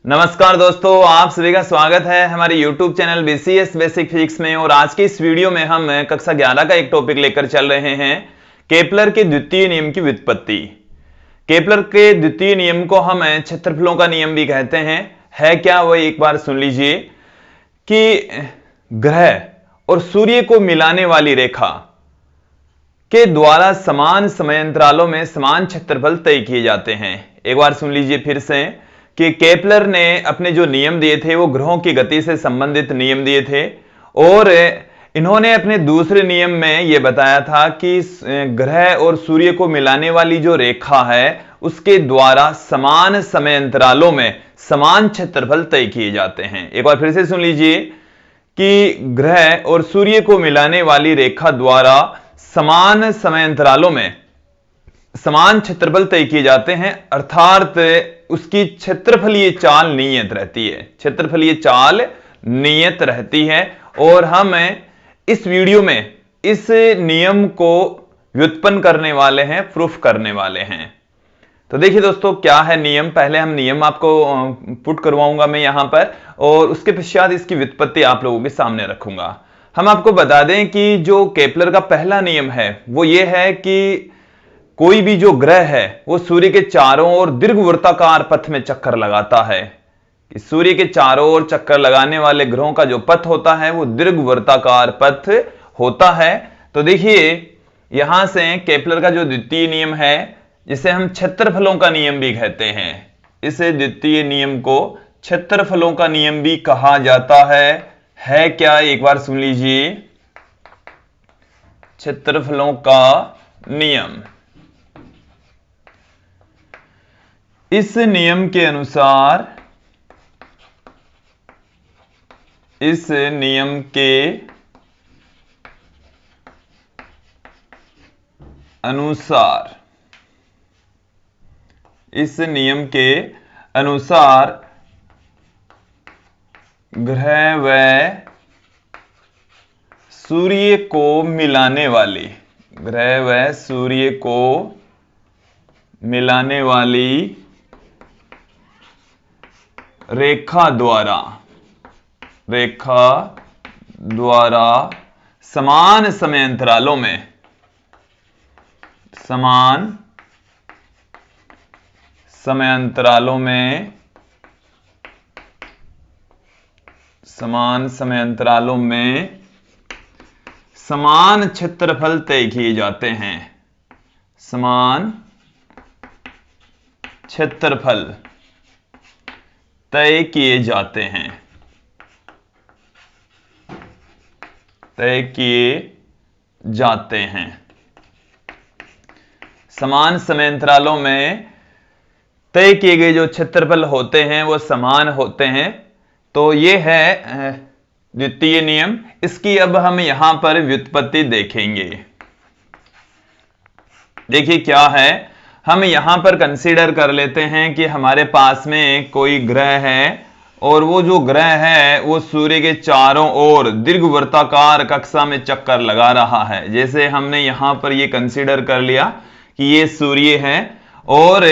नमस्कार दोस्तों, आप सभी का स्वागत है हमारे YouTube channel BCS basic physics में। और आज की इस वीडियो में हम कक्षा 11 का एक टॉपिक लेकर चल रहे हैं, केपलर के द्वितीय नियम की व्युत्पत्ति। केपलर के द्वितीय नियम को हम क्षेत्रफलों का नियम भी कहते हैं। है क्या वो एक बार सुन लीजिए कि ग्रह और सूर्य को मिलाने वाली रेखा के द्वारा समान समयांतरालों में समान क्षेत्रफल तय किए जाते हैं। एक बार सुन लीजिए फिर से कि केपलर ने अपने जो नियम दिए थे वो ग्रहों की गति से संबंधित नियम दिए थे, और इन्होंने अपने दूसरे नियम में यह बताया था कि ग्रह और सूर्य को मिलाने वाली जो रेखा है उसके द्वारा समान समयांतरालों में समान क्षेत्रफल तय किए जाते हैं। एक बार फिर से सुन लीजिए कि ग्रह और सूर्य को मिलाने वाली रेखा द्वारा समान समयांतरालों में समान क्षेत्रफल तय किए जाते हैं, अर्थात उसकी क्षेत्रफलीय चाल नियत रहती है। क्षेत्रफलीय चाल नियत रहती है। और हम इस वीडियो में इस नियम को व्युत्पन्न करने वाले हैं, प्रूफ करने वाले हैं। तो देखिए दोस्तों, क्या है नियम। पहले हम नियम आपको पुट करवाऊंगा मैं यहां पर, और उसके पश्चात इसकी व्युत्पत्ति आप लोगों के सामने रखूंगा। हम आपको बता दें कि जो केपलर का पहला नियम है वो ये है कि कोई भी जो ग्रह है वो सूर्य के चारों ओर दीर्घवृत्ताकार पथ में चक्कर लगाता है। कि सूर्य के चारों ओर चक्कर लगाने वाले ग्रहों का जो पथ होता है वो दीर्घवृत्ताकार पथ होता है। तो देखिए यहां से केपलर का जो द्वितीय नियम है, जिसे हम क्षेत्रफलों का नियम भी कहते हैं, इस द्वितीय नियम को क्षेत्रफलों का नियम भी कहा जाता है क्या एक बार सुन लीजिए। क्षेत्रफलों का नियम, इस नियम के अनुसार इस नियम के अनुसार ग्रह व सूर्य को मिलाने वाली रेखा द्वारा समान समयांतरालों में समान क्षेत्रफल तय किए जाते हैं। समान क्षेत्रफल तय किए जाते हैं। समान समयांतरालों में तय किए गए जो क्षेत्रफल होते हैं वो समान होते हैं। तो ये है द्वितीय नियम। इसकी अब हम यहां पर व्युत्पत्ति देखेंगे। देखिए क्या है, हम यहां पर कंसीडर कर लेते हैं कि हमारे पास में कोई ग्रह है, और वो जो ग्रह है वो सूर्य के चारों ओर दीर्घवृत्ताकार कक्षा में चक्कर लगा रहा है। जैसे हमने यहां पर ये कंसीडर कर लिया कि ये सूर्य है, और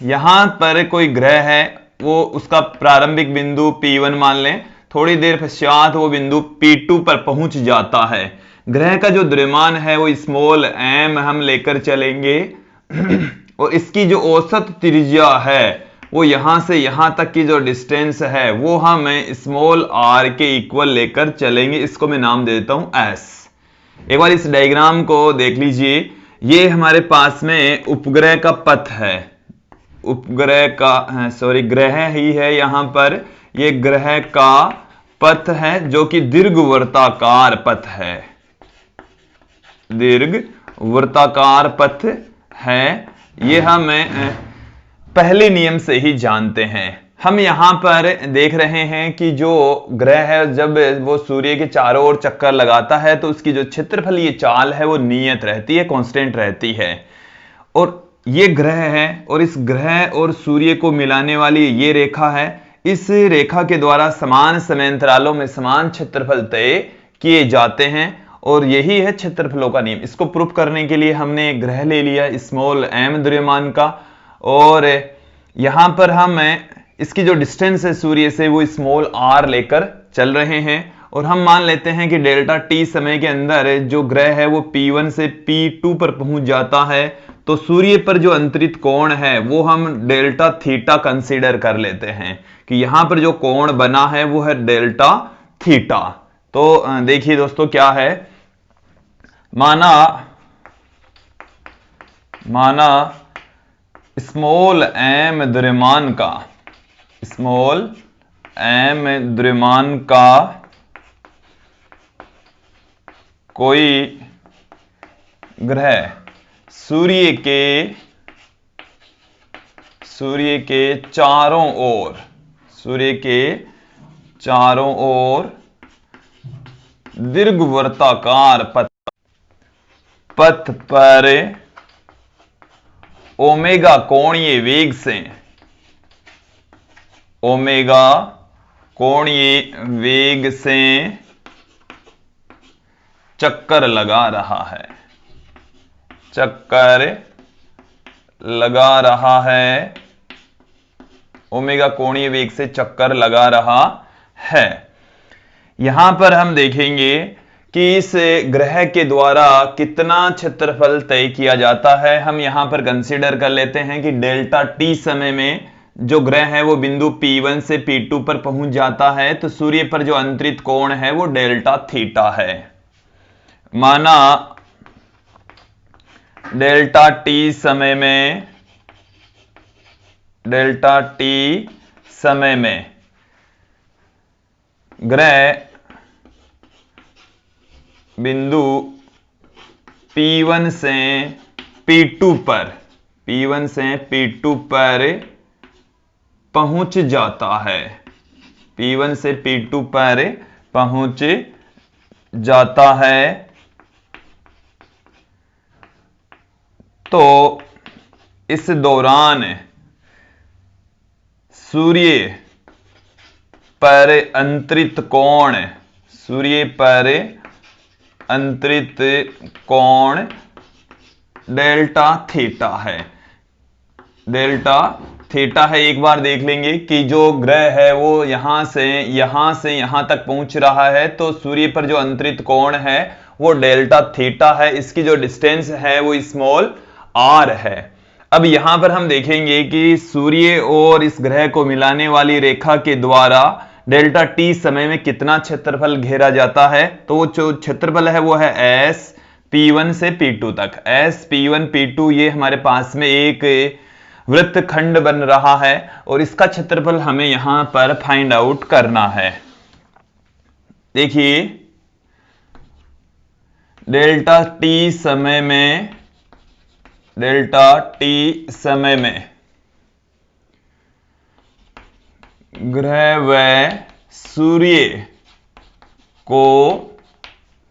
यहां पर कोई ग्रह है, वो उसका प्रारंभिक बिंदु P1 मान लें। थोड़ी देर पश्चात वो बिंदु P2 पर पहुंच जाता है। ग्रह का जो द्रव्यमान है वो स्मॉल m हम लेकर चलेंगे, और इसकी जो औसत त्रिज्या है वो यहां से यहां तक की जो डिस्टेंस है वो हम स्मॉल r के इक्वल लेकर चलेंगे। इसको मैं नाम दे देता हूं s। एक बार इस डायग्राम को देख लीजिए। ये हमारे पास में उपग्रह का पथ है, ग्रह ही है यहां पर। ये ग्रह का पथ है जो कि दीर्घवृत्ताकार पथ है। ये हम पहले नियम से ही जानते हैं। हम यहां पर देख रहे हैं कि जो ग्रह है जब वो सूर्य के चारों ओर चक्कर लगाता है तो उसकी जो क्षेत्रफलीय चाल है वो नियत रहती है, कांस्टेंट रहती है। और ये ग्रह है, और इस ग्रह और सूर्य को मिलाने वाली ये रेखा है। इस रेखा के द्वारा समान समयांतरालों में समान क्षेत्रफल तय किए जाते हैं, और यही है क्षेत्रफलों का नियम। इसको प्रूफ करने के लिए हमने एक ग्रह ले लिया स्मॉल m द्रव्यमान का, और यहां पर हम इसकी जो डिस्टेंस है सूर्य से वो स्मॉल r लेकर चल रहे हैं, और हम मान लेते हैं कि डेल्टा t समय के अंदर जो ग्रह है वो P1 से P2 पर पहुंच जाता है, तो सूर्य पर जो अंतरित कोण है वो हम डेल्टा थीटा कंसीडर कर लेते हैं कि यहां पर जो कोण बना है वो है डेल्टा थीटा। तो देखिए दोस्तों क्या है, माना स्मॉल m द्रव्यमान का कोई ग्रह सूर्य के चारों ओर दीर्घवृत्ताकार पथ पर ओमेगा कोणीय वेग से चक्कर लगा रहा है, ओमेगा कोणीय वेग से चक्कर लगा रहा है। यहां पर हम देखेंगे कि इस ग्रह के द्वारा कितना क्षेत्रफल तय किया जाता है। हम यहां पर कंसीडर कर लेते हैं कि डेल्टा टी समय में जो ग्रह है वो बिंदु P1 से P2 पर पहुंच जाता है, तो सूर्य पर जो अंतरित कोण है वो डेल्टा थीटा है। माना डेल्टा टी समय में ग्रह बिंदु P1 से P2 पर पहुंच जाता है, P1 से P2 पर पहुंच जाता है, तो इस दौरान सूर्य पर अंतरित कोण डेल्टा थीटा है। एक बार देख लेंगे कि जो ग्रह है वो यहां से यहां तक पहुंच रहा है, तो सूर्य पर जो अंतरित कोण है वो डेल्टा थीटा है। इसकी जो डिस्टेंस है वो स्मॉल r है। अब यहां पर हम देखेंगे कि सूर्य और इस ग्रह को मिलाने वाली रेखा के द्वारा डेल्टा टी समय में कितना क्षेत्रफल घेरा जाता है, तो वो जो क्षेत्रफल है वो है S P1 से P2 तक। S P1 P2 ये हमारे पास में एक वृत्तखंड बन रहा है, और इसका क्षेत्रफल हमें यहां पर फाइंड आउट करना है। देखिए डेल्टा टी समय में ग्रह व सूर्य को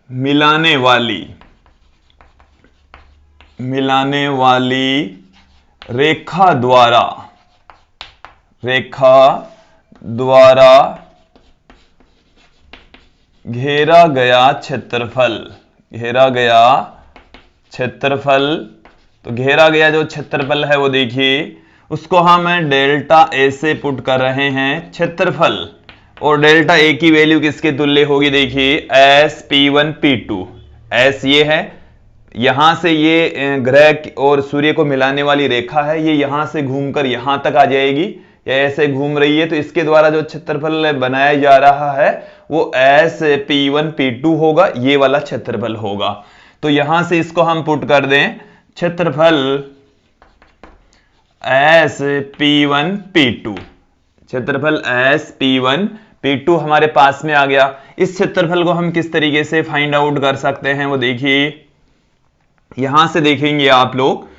मिलाने वाली रेखा द्वारा घेरा गया क्षेत्रफल, तो घेरा गया जो क्षेत्रफल है वो देखिए उसको हम डेल्टा ए से पुट कर रहे हैं क्षेत्रफल, और डेल्टा ए की वैल्यू किसके तुल्य होगी, देखिए एस P1 P2। एस ये है, यहां से ये ग्रह और सूर्य को मिलाने वाली रेखा है, ये यहां से घूमकर यहां तक आ जाएगी, या ऐसे घूम रही है, तो इसके द्वारा जो क्षेत्रफल बनाया जा रहा है वो एस P1 P2 होगा, ये वाला क्षेत्रफल होगा। तो यहां से इसको हम पुट कर दें, क्षेत्रफल एस P1 P2, क्षेत्रफल एस P1 P2 हमारे पास में आ गया। इस क्षेत्रफल को हम किस तरीके से फाइंड आउट कर सकते हैं वो देखिए, यहां से देखेंगे आप लोग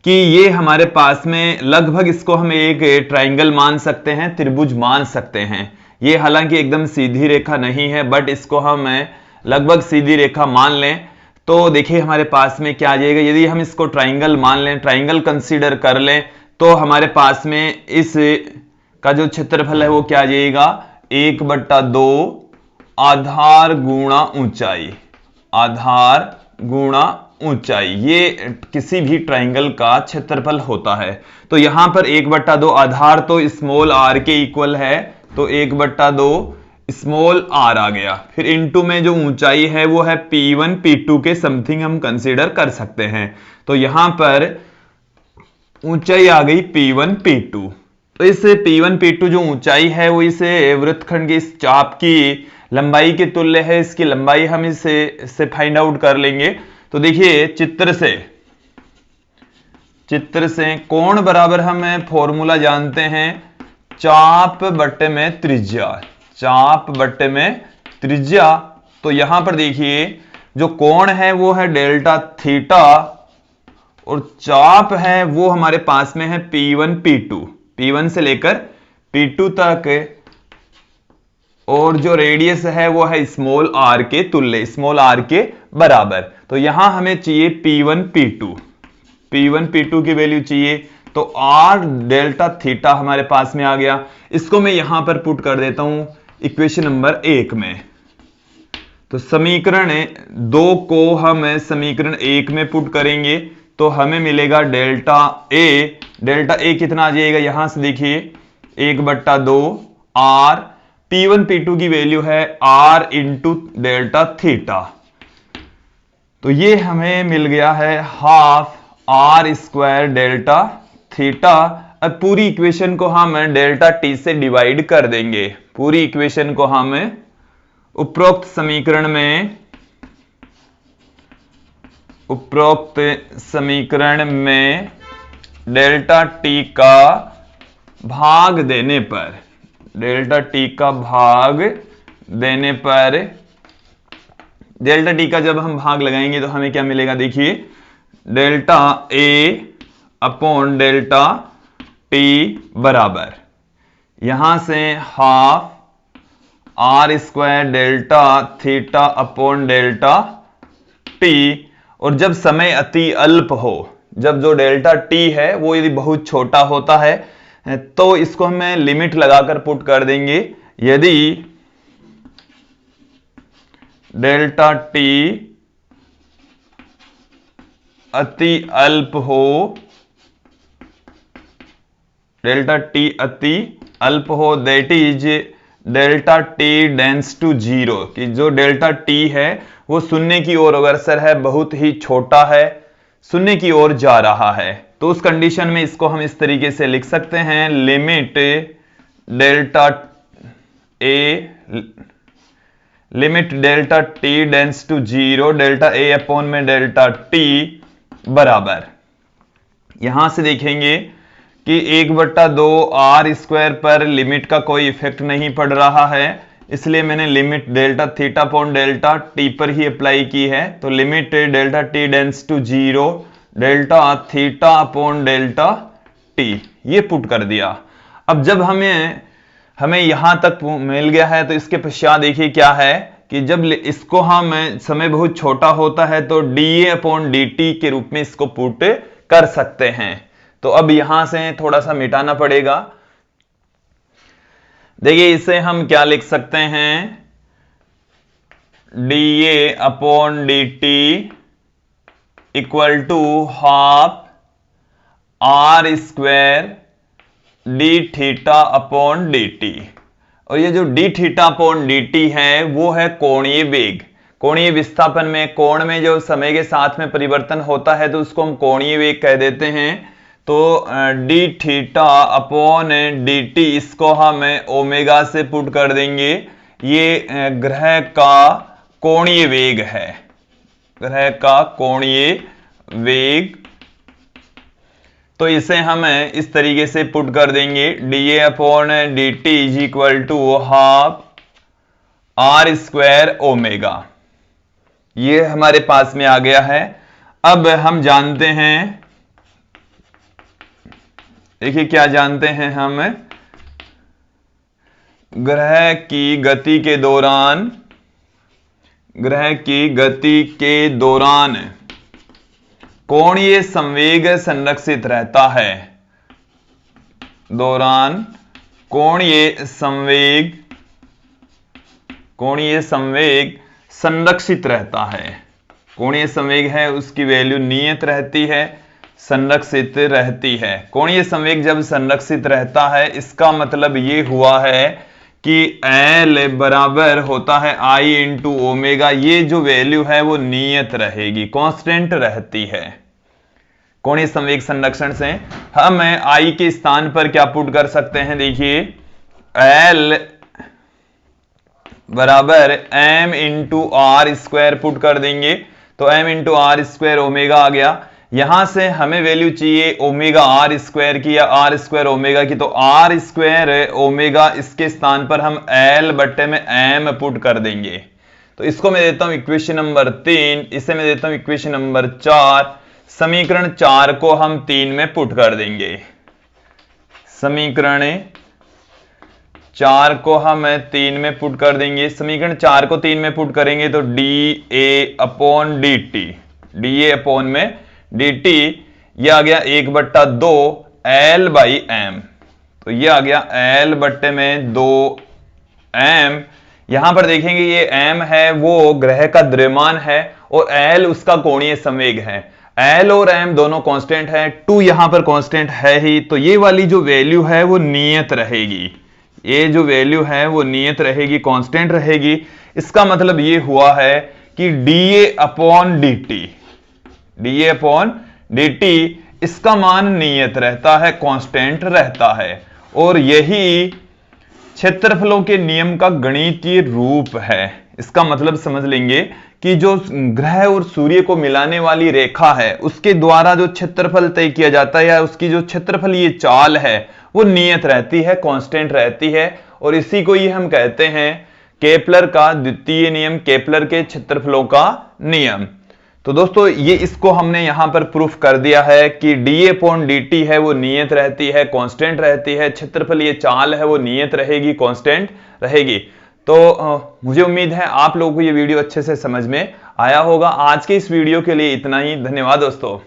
कि ये हमारे पास में लगभग इसको हम एक ट्राइंगल मान सकते हैं, त्रिभुज मान सकते हैं। ये हालांकि एकदम सीधी रेखा नहीं है, बट इसको हम लगभग सीधी रेखा मान लें तो देखिए हमारे पास में क्या आ जाएगा। यदि हम इसको ट्राइंगल मान लें, ट्राइंगल कंसीडर कर लें, तो हमारे पास में इस का जो क्षेत्रफल है वो क्या आ जाएगा, 1/2 आधार गुणा ऊंचाई, आधार गुणा ऊंचाई, ये किसी भी ट्राइंगल का क्षेत्रफल होता है। तो यहां पर 1/2 आधार तो स्मॉल आर के इक्वल है, तो 1/2 स्मॉल आर आ गया। फिर इनटू में जो ऊंचाई है वो है P1 P2 के समथिंग हम कंसीडर कर सकते हैं। तो यहां पर ऊंचाई आ गई P1 P2। तो इस P1 P2 जो ऊंचाई है वो इस वृत्तखंड की इस चाप की लंबाई के तुल्य है। इसकी लंबाई हम इससे फाइंड आउट कर लेंगे। तो देखिए चित्र से कोण बराबर हम फॉर्मूला जानते हैं, चाप बट्टे में त्रिज्या, चाप बट्टे में त्रिज्या। तो यहां पर देखिए जो कोण है वो है डेल्टा थीटा और चाप है वो हमारे पास में है P1 P2, P1 से लेकर P2 तक, और जो रेडियस है वो है स्मॉल आर के तुल्य, स्मॉल आर के बराबर। तो यहां हमें चाहिए P1 P2 की वैल्यू चाहिए। तो आर डेल्टा थीटा हमारे पास में आ गया। इसको मैं यहां पर पुट कर देता हूं इक्वेशन नंबर 1 में। तो समीकरण 2 को हम समीकरण 1 में पुट करेंगे तो हमें मिलेगा डेल्टा ए कितना आ जाएगा, यहां से देखिए 1/2 आर, P1 P2 की वैल्यू है आर इंटू डेल्टा थीटा। तो ये हमें मिल गया है half R square delta theta. अब पूरी इक्वेशन को हम डेल्टा टी से डिवाइड कर देंगे। पूरी इक्वेशन को हम उपरोक्त समीकरण में डेल्टा टी का भाग देने पर, डेल्टा टी का जब हम भाग लगाएंगे तो हमें क्या मिलेगा, देखिए delta A upon delta T बराबर, यहां से half R square delta theta upon delta T. और जब समय अति अल्प हो, जब जो डेल्टा टी है वो यदि बहुत छोटा होता है तो इसको हमें लिमिट लगाकर पुट कर देंगे। यदि डेल्टा टी अति अल्प हो, that is delta T tends to zero, कि जो डेल्टा टी है वो शून्य की ओर अग्रसर है, बहुत ही छोटा है, शून्य की ओर जा रहा है। तो उस कंडीशन में इसको हम इस तरीके से लिख सकते हैं, limit delta T tends to zero, delta A upon में डेल्टा टी बराबर, यहां से देखेंगे कि 1/2 आर स्क्वायर पर लिमिट का कोई इफेक्ट नहीं पड़ रहा है, इसलिए मैंने limit delta theta upon delta T पर ही अप्लाई की है। तो limit delta T tends to zero, delta theta upon delta T, ये पुट कर दिया। अब जब हमें यहां तक मिल गया है तो इसके पश्चात देखिए क्या है कि जब इसको हम समय बहुत छोटा होता है तो dA अपॉन dt के रूप में इसको पुट कर सकते हैं। तो अब यहां से थोड़ा सा मिटाना पड़ेगा। देखिए इसे हम क्या लिख सकते हैं, dA upon dt equal to half R square D theta upon dt। और ये जो डी थीटा अपॉन dt है वो है कोणीय वेग। कोणीय विस्थापन में कोण में जो समय के साथ में परिवर्तन होता है तो उसको हम कोणीय वेग कह देते हैं। तो डी थीटा अपॉन dt, इसको हम ओमेगा से पुट कर देंगे। ये ग्रह का कोणीय वेग है, ग्रह का कोणीय वेग। तो इसे हम इस तरीके से पुट कर देंगे, dA upon dt is equal to half R square omega. ये हमारे पास में आ गया है। अब हम जानते हैं, देखिए क्या जानते हैं हम, ग्रह की गति के दौरान कोणीय संवेग संरक्षित रहता है, दौरान कोणीय संवेग संरक्षित रहता है। कोणीय संवेग है उसकी वैल्यू नियत रहती है, संरक्षित रहती है। कोणीय संवेग जब संरक्षित रहता है इसका मतलब ये हुआ है कि L बराबर होता है I इंटू ओमेगा। ये जो वैल्यू है वो नियत रहेगी, कांस्टेंट रहती है। कोणीय संवेग संरक्षण से हम I के स्थान पर क्या पुट कर सकते हैं, देखिए L बराबर m into R square put कर देंगे तो m into R square omega आ गया। यहां से हमें वैल्यू चाहिए ओमेगा आर स्क्वायर की या आर स्क्वायर ओमेगा की, तो आर स्क्वायर ओमेगा इसके स्थान पर हम L बट्टे में m पुट कर देंगे। तो इसको मैं देता हूं इक्वेशन नंबर 3, इसे मैं देता हूं इक्वेशन नंबर 4। समीकरण 4 को हम 3 में पुट कर देंगे। समीकरण 4 को हम 3 में पुट कर देंगे। समीकरण 4 को 3 में पुट करेंगे तो dA upon dt, dA upon में dt ये आ गया 1/2 L बाई m। तो ये आ गया L बट्टे में 2m। यहां पर देखेंगे ये m है वो ग्रह का द्रव्यमान है और L उसका कोणीय संवेग है। L और m दोनों कांस्टेंट है, 2 यहां पर कांस्टेंट है ही, तो ये वाली जो वैल्यू है वो नियत रहेगी। ये जो वैल्यू है वो नियत रहेगी, कांस्टेंट रहेगी। इसका मतलब ये हुआ है कि dA upon dt, dA upon dt इसका मान नियत रहता है, कांस्टेंट रहता है। और यही क्षेत्रफलों के नियम का गणितीय रूप है। इसका मतलब समझ लेंगे कि जो ग्रह और सूर्य को मिलाने वाली रेखा है उसके द्वारा जो क्षेत्रफल तय किया जाता है या उसकी जो क्षेत्रफल ये चाल है वो नियत रहती है, कांस्टेंट रहती है। और इसी को ही हम कहते हैं केपलर का द्वितीय नियम, केपलर के क्षेत्रफलों का नियम। तो दोस्तों ये इसको हमने यहां पर प्रूफ कर दिया है कि dA अपॉन dt है वो नियत रहती है, कांस्टेंट रहती है। क्षेत्रफल ये चाल है वो नियत रहेगी, कांस्टेंट रहेगी। तो मुझे उम्मीद है आप लोगों को ये वीडियो अच्छे से समझ में आया होगा। आज के इस वीडियो के लिए इतना ही, धन्यवाद दोस्तों।